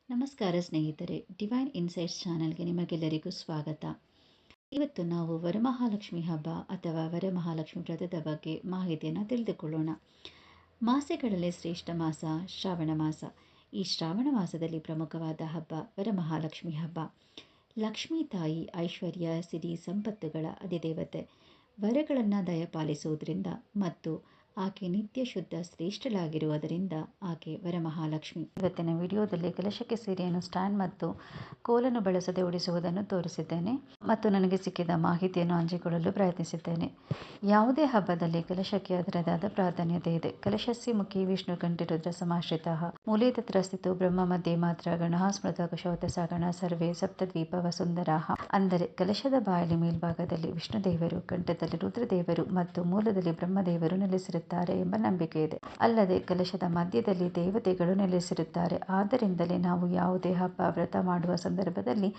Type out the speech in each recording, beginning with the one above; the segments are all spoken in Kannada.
ನಮಸ್ಕಾರ ಸ್ನೇಹಿತರೆ, ಡಿವೈನ್ ಇನ್ಸೈಟ್ಸ್ ಚಾನಲ್ಗೆ ನಿಮಗೆಲ್ಲರಿಗೂ ಸ್ವಾಗತ. ಇವತ್ತು ನಾವು ವರಮಹಾಲಕ್ಷ್ಮಿ ಹಬ್ಬ ಅಥವಾ ವರಮಹಾಲಕ್ಷ್ಮಿ ವ್ರತದ ಬಗ್ಗೆ ಮಾಹಿತಿಯನ್ನು ತಿಳಿದುಕೊಳ್ಳೋಣ. ಮಾಸಗಳಲ್ಲಿ ಶ್ರೇಷ್ಠ ಮಾಸ ಶ್ರಾವಣ ಮಾಸ. ಈ ಶ್ರಾವಣ ಮಾಸದಲ್ಲಿ ಪ್ರಮುಖವಾದ ಹಬ್ಬ ವರಮಹಾಲಕ್ಷ್ಮಿ ಹಬ್ಬ. ಲಕ್ಷ್ಮೀ ತಾಯಿ ಐಶ್ವರ್ಯ, ಸಿರಿ, ಸಂಪತ್ತುಗಳ ಅಧಿದೇವತೆ. ವರಗಳನ್ನು ದಯಪಾಲಿಸುವುದರಿಂದ ಮತ್ತು ಆಕೆ ನಿತ್ಯ ಶುದ್ಧ ಶ್ರೇಷ್ಠಳಾಗಿರುವುದರಿಂದ ಆಕೆ ವರಮಹಾಲಕ್ಷ್ಮಿ. ಇವತ್ತಿನ ವಿಡಿಯೋದಲ್ಲಿ ಕಲಶಕ್ಕೆ ಸೀರೆಯನ್ನು ಸ್ಟ್ಯಾಂಡ್ ಮತ್ತು ಕೋಲನ್ನು ಬಳಸದೆ ಉಡಿಸುವುದನ್ನು ತೋರಿಸಿದ್ದೇನೆ ಮತ್ತು ನನಗೆ ಸಿಕ್ಕಿದ ಮಾಹಿತಿಯನ್ನು ಹಂಚಿಕೊಳ್ಳಲು ಪ್ರಯತ್ನಿಸಿದ್ದೇನೆ. ಯಾವುದೇ ಹಬ್ಬದಲ್ಲಿ ಕಲಶಕ್ಕೆ ಅದರದಾದ ಪ್ರಾಧಾನ್ಯತೆ ಇದೆ. ಕಲಶಸ್ಯ ಮುಖಿ ವಿಷ್ಣು ಕಂಠೆ ರುದ್ರ ಸಮಾಶ್ರಿತಃ ಮೂಲೆ ತತ್ರ ಸ್ಥಿತೋ ಬ್ರಹ್ಮ ಮಧ್ಯೆ ಮಾತ್ರ ಗಣಃ ಸ್ಮೃತ ಕುಶೋತಸ ಗಣ ಸರ್ವೇ ಸಪ್ತದ್ವೀಪ ವಸುಂಧರಾಃ. ಅಂದರೆ ಕಲಶದ ಬಾಯಲ್ಲಿ ಮೇಲ್ಭಾಗದಲ್ಲಿ ವಿಷ್ಣುದೇವರು, ಕಂಠದಲ್ಲಿ ರುದ್ರದೇವರು ಮತ್ತು ಮೂಲದಲ್ಲಿ ಬ್ರಹ್ಮದೇವರು ನೆಲೆಸಿರುತ್ತಾರೆ ಎಂಬ ನಂಬಿಕೆ ಇದೆ. ಅಲ್ಲದೆ ಕಲಶದ ಮಧ್ಯದಲ್ಲಿ ದೇವತೆಗಳು ನೆಲೆಸಿರುತ್ತಾರೆ. ಆದ್ದರಿಂದಲೇ ನಾವು ಯಾವುದೇ ಹಬ್ಬ ವ್ರತ ಮಾಡುವ ಸಂದರ್ಭದಲ್ಲಿ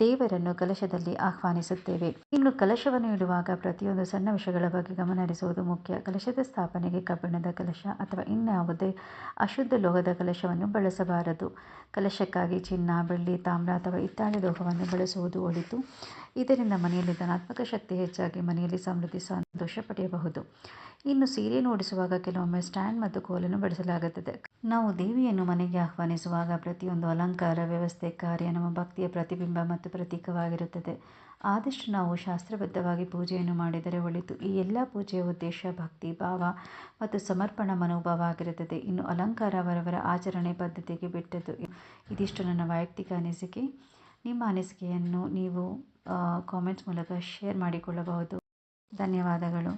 ದೇವರನ್ನು ಕಲಶದಲ್ಲಿ ಆಹ್ವಾನಿಸುತ್ತೇವೆ. ಇನ್ನು ಕಲಶವನ್ನು ಇಡುವಾಗ ಪ್ರತಿಯೊಂದು ಸಣ್ಣ ವಿಷಯಗಳ ಬಗ್ಗೆ ಗಮನಹರಿಸುವುದು ಮುಖ್ಯ. ಕಲಶದ ಸ್ಥಾಪನೆಗೆ ಕಬ್ಬಿಣದ ಕಲಶ ಅಥವಾ ಇನ್ಯಾವುದೇ ಅಶುದ್ಧ ಲೋಹದ ಕಲಶವನ್ನು ಬಳಸಬಾರದು. ಕಲಶಕ್ಕಾಗಿ ಚಿನ್ನ, ಬೆಳ್ಳಿ, ತಾಮ್ರ ಅಥವಾ ಹಿತ್ತಾಳೆ ಲೋಹವನ್ನು ಬಳಸುವುದು ಒಳಿತು. ಇದರಿಂದ ಮನೆಯಲ್ಲಿ ಧನಾತ್ಮಕ ಶಕ್ತಿ ಹೆಚ್ಚಾಗಿ ಮನೆಯಲ್ಲಿ ಸಮೃದ್ಧಿ, ಸಂತೋಷ ಪಡೆಯಬಹುದು. ಇನ್ನು ಸೀರೆಯನ್ನು ಉಡಿಸುವಾಗ ಕೆಲವೊಮ್ಮೆ ಸ್ಟ್ಯಾಂಡ್ ಮತ್ತು ಕೋಲನ್ನು ಬಳಸಲಾಗುತ್ತದೆ. ನಾವು ದೇವಿಯನ್ನು ಮನೆಗೆ ಆಹ್ವಾನಿಸುವಾಗ ಪ್ರತಿಯೊಂದು ಅಲಂಕಾರ, ವ್ಯವಸ್ಥೆ, ಕಾರ್ಯ ನಮ್ಮ ಭಕ್ತಿಯ ಪ್ರತಿಬಿಂಬ ಮತ್ತು ಪ್ರತೀಕವಾಗಿರುತ್ತದೆ. ಆದಷ್ಟು ನಾವು ಶಾಸ್ತ್ರಬದ್ಧವಾಗಿ ಪೂಜೆಯನ್ನು ಮಾಡಿದರೆ ಒಳಿತು. ಈ ಎಲ್ಲ ಪೂಜೆಯ ಉದ್ದೇಶ ಭಕ್ತಿ ಭಾವ ಮತ್ತು ಸಮರ್ಪಣಾ ಮನೋಭಾವ ಆಗಿರುತ್ತದೆ. ಇನ್ನು ಅಲಂಕಾರ ಅವರವರ ಆಚರಣೆ ಪದ್ಧತಿಗೆ ಬಿಟ್ಟದ್ದು. ಇದಿಷ್ಟು ನನ್ನ ವೈಯಕ್ತಿಕ ಅನಿಸಿಕೆ. ನಿಮ್ಮ ಅನಿಸಿಕೆಯನ್ನು ನೀವು ಕಾಮೆಂಟ್ಸ್ ಮೂಲಕ ಶೇರ್ ಮಾಡಿಕೊಳ್ಳಬಹುದು. ಧನ್ಯವಾದಗಳು.